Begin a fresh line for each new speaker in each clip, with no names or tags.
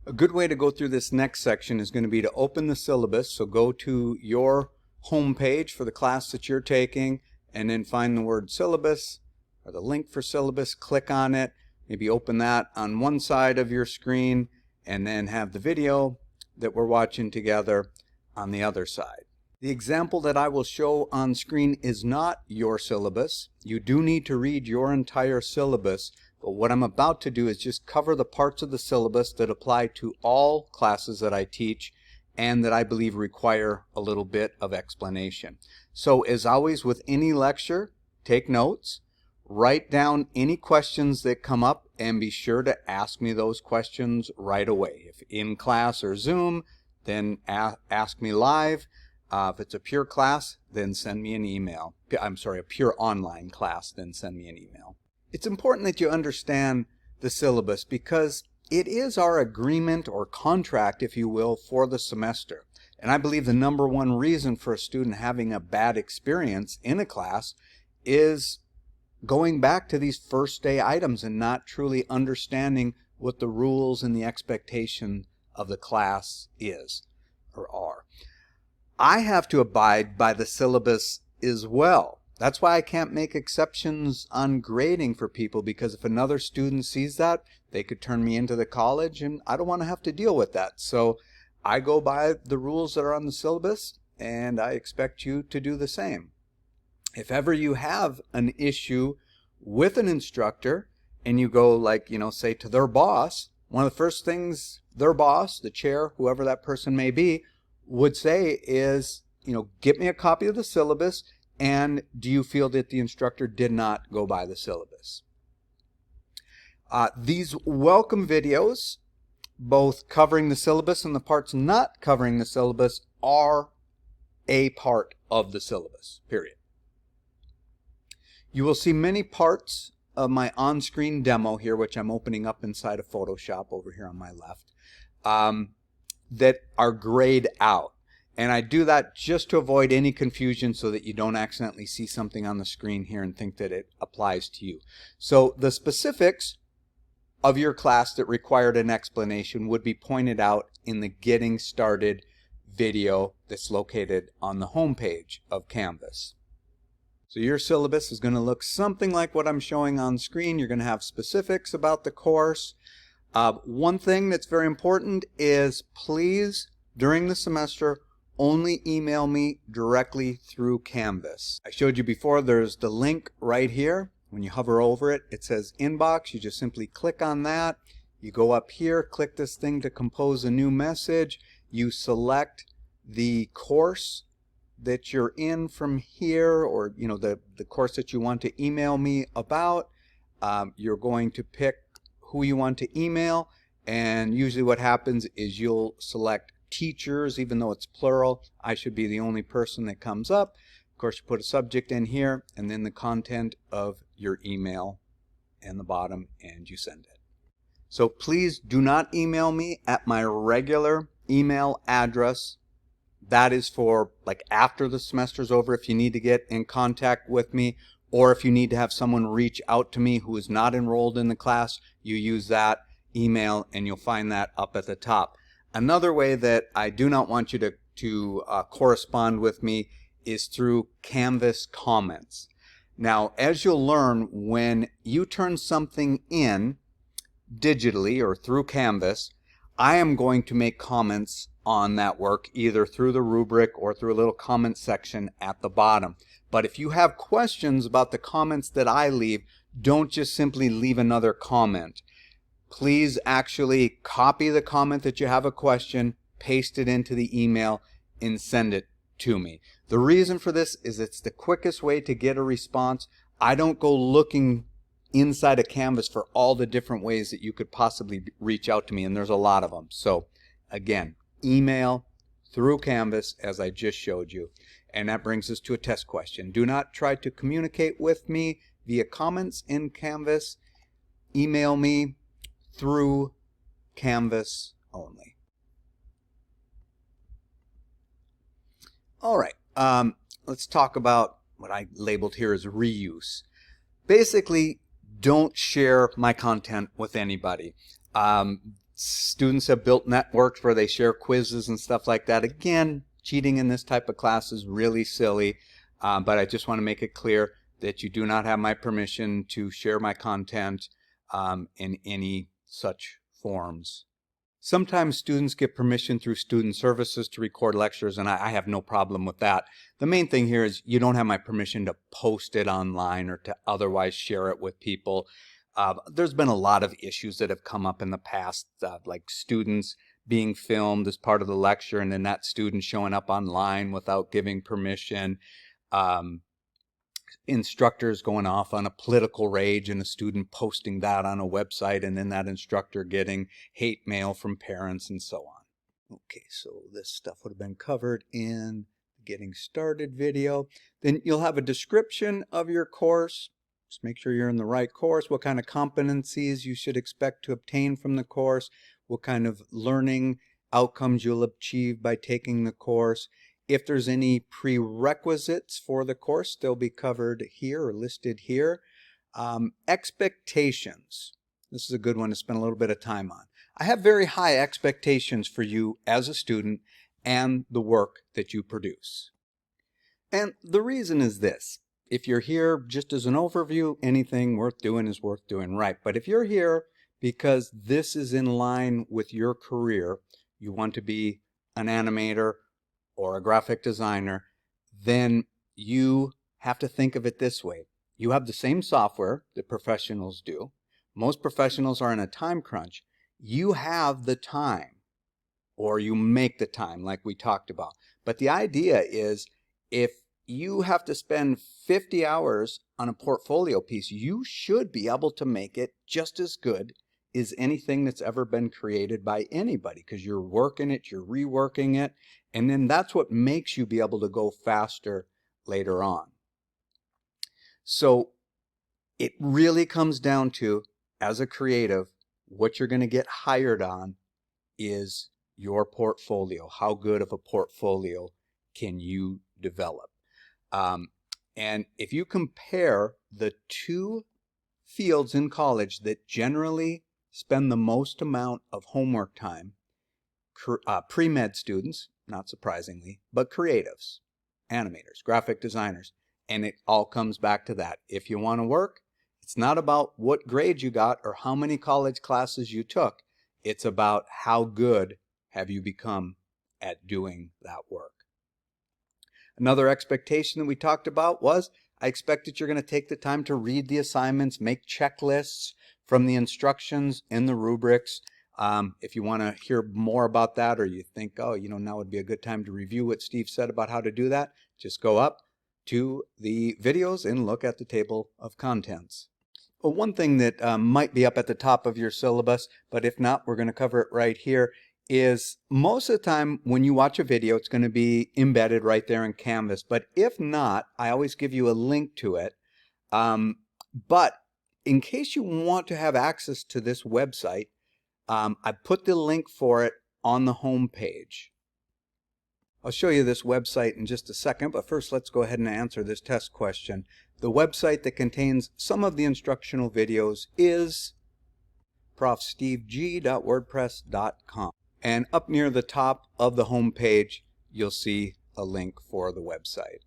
A good way to go through this next section is going to be to open the syllabus. So go to your home page for the class that you're taking and then find the word syllabus or the link for syllabus, click on it, maybe open that on one side of your screen and then have the video that we're watching together on the other side. The example that I will show on screen is not your syllabus. You do need to read your entire syllabus, but what I'm about to do is just cover the parts of the syllabus that apply to all classes that I teach and that I believe require a little bit of explanation. So as always with any lecture, take notes, write down any questions that come up, and be sure to ask me those questions right away. If in class or Zoom, then ask me live. If it's a pure class, then send me an email. I'm sorry, a pure online class, then send me an email. It's important that you understand the syllabus because it is our agreement or contract, if you will, for the semester. And I believe the number one reason for a student having a bad experience in a class is going back to these first day items and not truly understanding what the rules and the expectation of the class is or are. I have to abide by the syllabus as well. That's why I can't make exceptions on grading for people, because if another student sees that, they could turn me into the college and I don't want to have to deal with that. So I go by the rules that are on the syllabus and I expect you to do the same. If ever you have an issue with an instructor and you go say to their boss, one of the first things their boss, the chair, whoever that person may be, would say is, get me a copy of the syllabus, and do you feel that the instructor did not go by the syllabus? These welcome videos, both covering the syllabus and the parts not covering the syllabus, are a part of the syllabus, period. You will see many parts of my on-screen demo here, which I'm opening up inside of Photoshop over here on my left, that are grayed out. And I do that just to avoid any confusion so that you don't accidentally see something on the screen here and think that it applies to you. So the specifics of your class that required an explanation would be pointed out in the Getting Started video that's located on the home page of Canvas. So your syllabus is going to look something like what I'm showing on screen. You're going to have specifics about the course. One thing that's very important is please, during the semester, only email me directly through Canvas. I showed you before, there's the link right here. When you hover over it, it says inbox. You just simply click on that. You go up here, click this thing to compose a new message. You select the course that you're in from here, or the course that you want to email me about. You're going to pick who you want to email, and usually what happens is you'll select teachers. Even though it's plural, I should be the only person that comes up. Of course, you put a subject in here and then the content of your email in the bottom, and you send it. So please do not email me at my regular email address. That is for after the semester's over, if you need to get in contact with me, or if you need to have someone reach out to me who is not enrolled in the class, you use that email and you'll find that up at the top. Another way that I do not want you to correspond with me is through Canvas comments. Now, as you'll learn, when you turn something in digitally or through Canvas, I am going to make comments on that work either through the rubric or through a little comment section at the bottom. But if you have questions about the comments that I leave, don't just simply leave another comment. Please actually copy the comment that you have a question, paste it into the email, and send it to me. The reason for this is it's the quickest way to get a response. I don't go looking inside of Canvas for all the different ways that you could possibly reach out to me, and there's a lot of them. So again, email through Canvas as I just showed you. And that brings us to a test question. Do not try to communicate with me via comments in Canvas. Email me through Canvas only. All right, let's talk about what I labeled here as reuse. Basically, don't share my content with anybody. Students have built networks where they share quizzes and stuff like that. Again, cheating in this type of class is really silly, but I just want to make it clear that you do not have my permission to share my content in any such forms. Sometimes students get permission through student services to record lectures, and I have no problem with that. The main thing here is you don't have my permission to post it online or to otherwise share it with people. There's been a lot of issues that have come up in the past, like students being filmed as part of the lecture and then that student showing up online without giving permission. Instructors going off on a political rage and a student posting that on a website and then that instructor getting hate mail from parents and so on. Okay, so this stuff would have been covered in the Getting Started video. Then you'll have a description of your course. Just make sure you're in the right course, what kind of competencies you should expect to obtain from the course, what kind of learning outcomes you'll achieve by taking the course. If there's any prerequisites for the course, they'll be covered here or listed here. Expectations. This is a good one to spend a little bit of time on. I have very high expectations for you as a student and the work that you produce. And the reason is this. If you're here just as an overview, anything worth doing is worth doing right. But if you're here because this is in line with your career, you want to be an animator or a graphic designer, then you have to think of it this way. You have the same software that professionals do. Most professionals are in a time crunch. You have the time, or you make the time like we talked about. But the idea is if you have to spend 50 hours on a portfolio piece, you should be able to make it just as good as anything that's ever been created by anybody, because you're working it, you're reworking it, and then that's what makes you be able to go faster later on. So it really comes down to, as a creative, what you're going to get hired on is your portfolio. How good of a portfolio can you develop? And if you compare the two fields in college that generally spend the most amount of homework time, pre-med students, not surprisingly, but creatives, animators, graphic designers, and it all comes back to that. If you want to work, it's not about what grade you got or how many college classes you took. It's about how good have you become at doing that work. Another expectation that we talked about was I expect that you're going to take the time to read the assignments, make checklists from the instructions in the rubrics. If you want to hear more about that, or you think, oh, now would be a good time to review what Steve said about how to do that, just go up to the videos and look at the table of contents. Well, one thing that might be up at the top of your syllabus, but if not, we're going to cover it right here, is most of the time when you watch a video, it's going to be embedded right there in Canvas. But if not, I always give you a link to it. But in case you want to have access to this website, I put the link for it on the home page. I'll show you this website in just a second, but first let's go ahead and answer this test question. The website that contains some of the instructional videos is profsteveg.wordpress.com. And up near the top of the home page, you'll see a link for the website.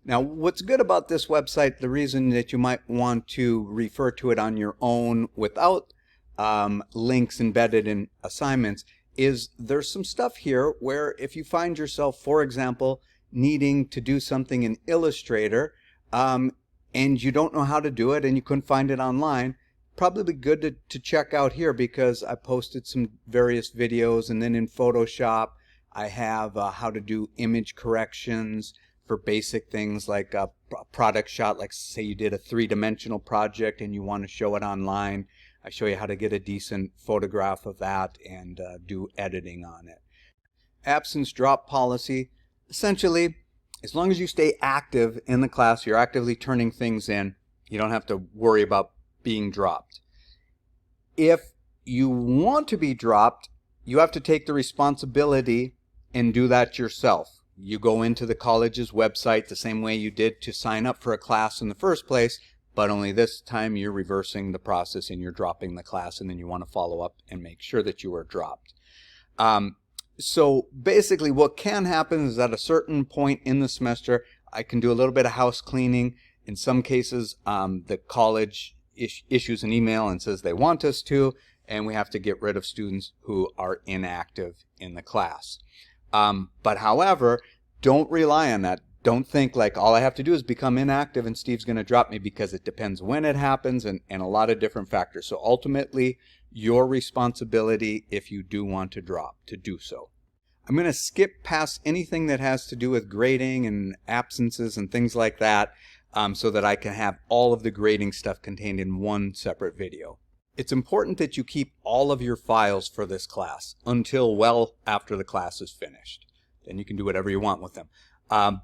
Now, what's good about this website, the reason that you might want to refer to it on your own without links embedded in assignments, is there's some stuff here where if you find yourself, for example, needing to do something in Illustrator and you don't know how to do it and you couldn't find it online, probably good to check out here, because I posted some various videos, and then in Photoshop I have how to do image corrections for basic things like a product shot, like say you did a three-dimensional project and you want to show it online. I show you how to get a decent photograph of that and do editing on it. Absence drop policy. Essentially, as long as you stay active in the class, you're actively turning things in, you don't have to worry about being dropped. If you want to be dropped, you have to take the responsibility and do that yourself. You go into the college's website the same way you did to sign up for a class in the first place, but only this time you're reversing the process and you're dropping the class, and then you want to follow up and make sure that you are dropped. So basically what can happen is at a certain point in the semester, I can do a little bit of house cleaning. In some cases, the college issues an email and says they want us to, and we have to get rid of students who are inactive in the class. But however, don't rely on that. Don't think like all I have to do is become inactive and Steve's going to drop me, because it depends when it happens and a lot of different factors. So ultimately, your responsibility if you do want to drop to do so. I'm going to skip past anything that has to do with grading and absences and things like that, so that I can have all of the grading stuff contained in one separate video. It's important that you keep all of your files for this class until well after the class is finished. Then you can do whatever you want with them.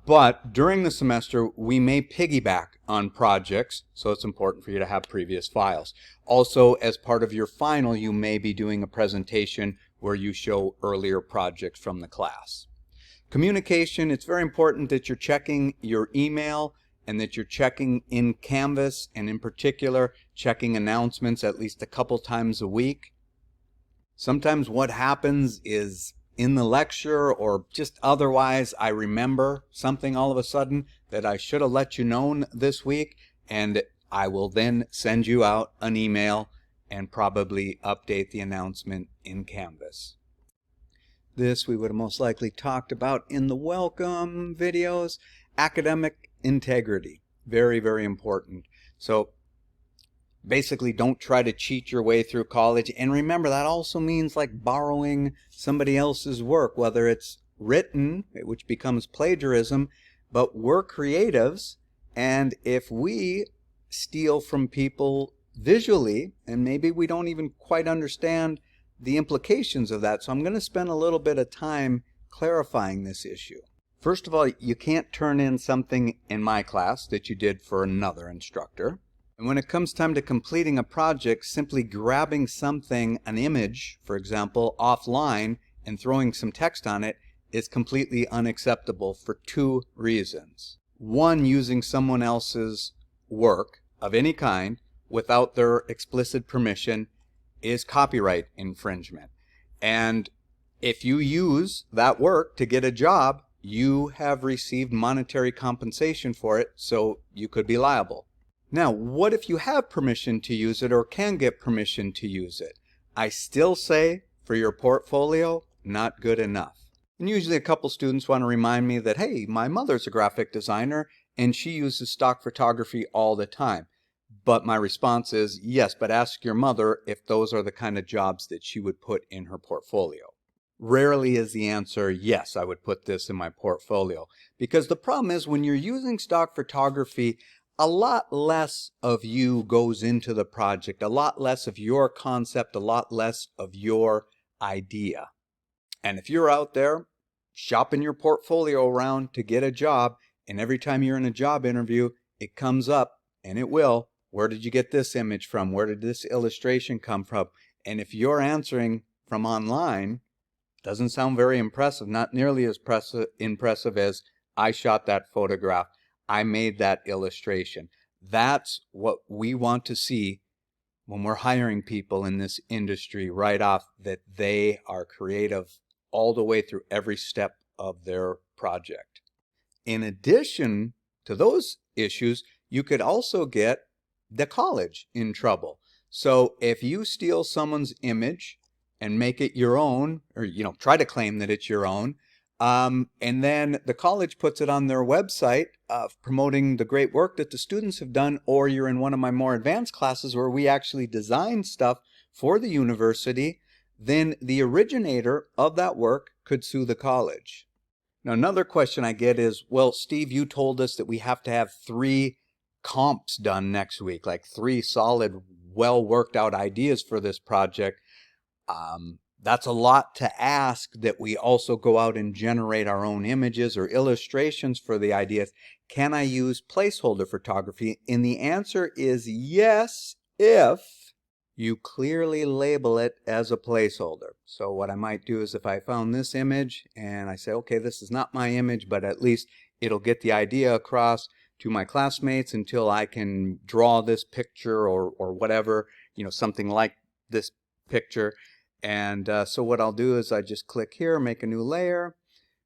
But during the semester, we may piggyback on projects, so it's important for you to have previous files. Also, as part of your final, you may be doing a presentation where you show earlier projects from the class. Communication, it's very important that you're checking your email and that you're checking in Canvas, and in particular, checking announcements at least a couple times a week. Sometimes what happens is in the lecture or just otherwise, I remember something all of a sudden that I should have let you know this week, and I will then send you out an email and probably update the announcement in Canvas. This we would have most likely talked about in the welcome videos. Academic integrity, very, very important. So basically, don't try to cheat your way through college. And remember, that also means like borrowing somebody else's work, whether it's written, which becomes plagiarism, but we're creatives. And if we steal from people visually, and maybe we don't even quite understand the implications of that. So I'm going to spend a little bit of time clarifying this issue. First of all, you can't turn in something in my class that you did for another instructor. And when it comes time to completing a project, simply grabbing something, an image, for example, offline and throwing some text on it is completely unacceptable for two reasons. One, using someone else's work of any kind without their explicit permission is copyright infringement. And if you use that work to get a job, you have received monetary compensation for it, so you could be liable. Now, what if you have permission to use it or can get permission to use it? I still say, for your portfolio, not good enough. And usually a couple students want to remind me that, hey, my mother's a graphic designer and she uses stock photography all the time. But my response is, yes, but ask your mother if those are the kind of jobs that she would put in her portfolio. Rarely is the answer, yes, I would put this in my portfolio. Because the problem is when you're using stock photography, a lot less of you goes into the project, a lot less of your concept, a lot less of your idea. And if you're out there shopping your portfolio around to get a job, and every time you're in a job interview, it comes up, and it will, where did you get this image from? Where did this illustration come from? And if you're answering from online, doesn't sound very impressive, not nearly as impressive as I shot that photograph, I made that illustration. That's what we want to see when we're hiring people in this industry right off, that they are creative all the way through every step of their project. In addition to those issues, you could also get the college in trouble. So if you steal someone's image and make it your own, or try to claim that it's your own, and then the college puts it on their website promoting the great work that the students have done, or you're in one of my more advanced classes where we actually design stuff for the university, then the originator of that work could sue the college. Now, another question I get is, well, Steve, you told us that we have to have 3 comps done next week, like 3 solid, well worked out ideas for this project. That's a lot to ask that we also go out and generate our own images or illustrations for the ideas. Can I use placeholder photography? And the answer is yes, if you clearly label it as a placeholder. So what I might do is if I found this image and I say, okay, this is not my image, but at least it'll get the idea across, to my classmates until I can draw this picture or whatever, something like this picture. And so what I'll do is I just click here, make a new layer,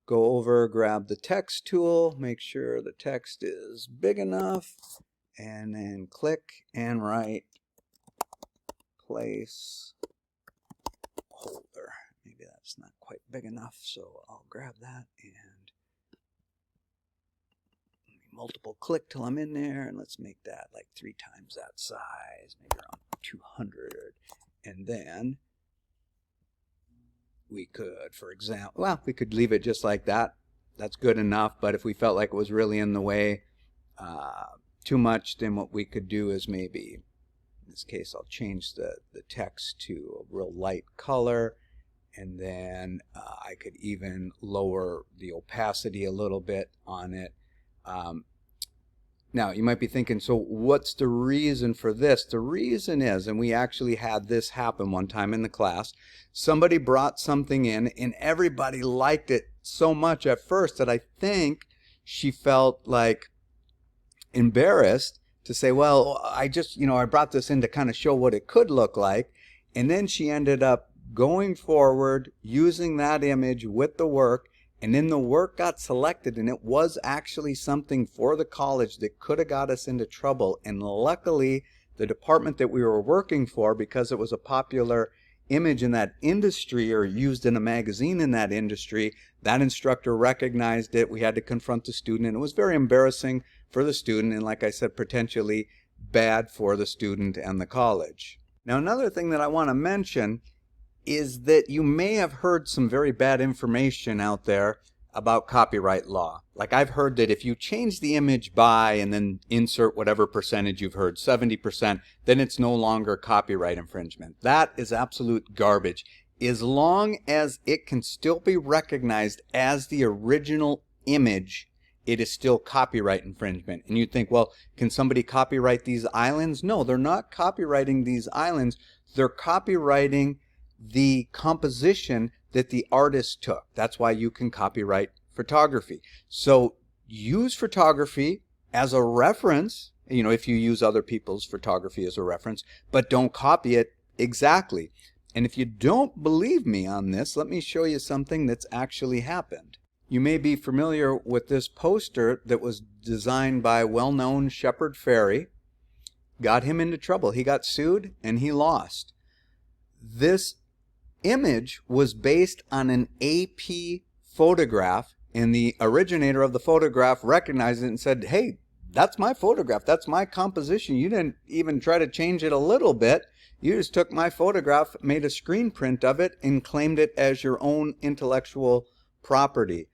go over, grab the text tool, make sure the text is big enough, and then click and write placeholder. Maybe that's not quite big enough, so I'll grab that and multiple click till I'm in there, and let's make that like 3 times that size, maybe around 200. And then we could, for example, well, we could leave it just like that. That's good enough. But if we felt like it was really in the way too much, then what we could do is maybe, in this case, I'll change the text to a real light color. And then I could even lower the opacity a little bit on it. Now, you might be thinking, so what's the reason for this? The reason is, and we actually had this happen one time in the class, somebody brought something in and everybody liked it so much at first that I think she felt like embarrassed to say, well, I just, I brought this in to kind of show what it could look like. And then she ended up going forward, using that image with the work, and then the work got selected, and it was actually something for the college that could have got us into trouble. And luckily, the department that we were working for, because it was a popular image in that industry or used in a magazine in that industry, that instructor recognized it. We had to confront the student, and it was very embarrassing for the student, and like I said, potentially bad for the student and the college. Now, another thing that I want to mention is that you may have heard some very bad information out there about copyright law. Like I've heard that if you change the image by and then insert whatever percentage you've heard, 70%, then it's no longer copyright infringement. That is absolute garbage. As long as it can still be recognized as the original image, it is still copyright infringement. And you think, well, can somebody copyright these islands? No, they're not copyrighting these islands. They're copyrighting the composition that the artist took. That's why you can copyright photography. So use photography as a reference, if you use other people's photography as a reference, but don't copy it exactly. And if you don't believe me on this, let me show you something that's actually happened. You may be familiar with this poster that was designed by well-known Shepard Fairey. Got him into trouble. He got sued and he lost. This image was based on an AP photograph, and the originator of the photograph recognized it and said, hey, that's my photograph, that's my composition. You didn't even try to change it a little bit. You just took my photograph, made a screen print of it, and claimed it as your own intellectual property.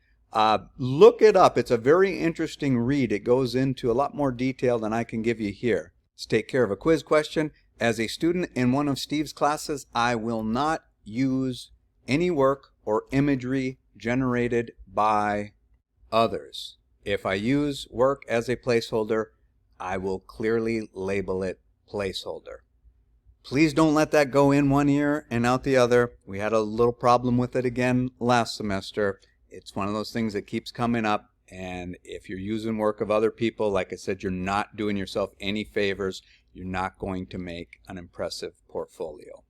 Look it up. It's a very interesting read. It goes into a lot more detail than I can give you here. Let's take care of a quiz question. As a student in one of Steve's classes, I will not use any work or imagery generated by others. If I use work as a placeholder, I will clearly label it placeholder. Please don't let that go in one ear and out the other. We had a little problem with it again last semester. It's one of those things that keeps coming up, and if you're using work of other people, like I said, you're not doing yourself any favors. You're not going to make an impressive portfolio.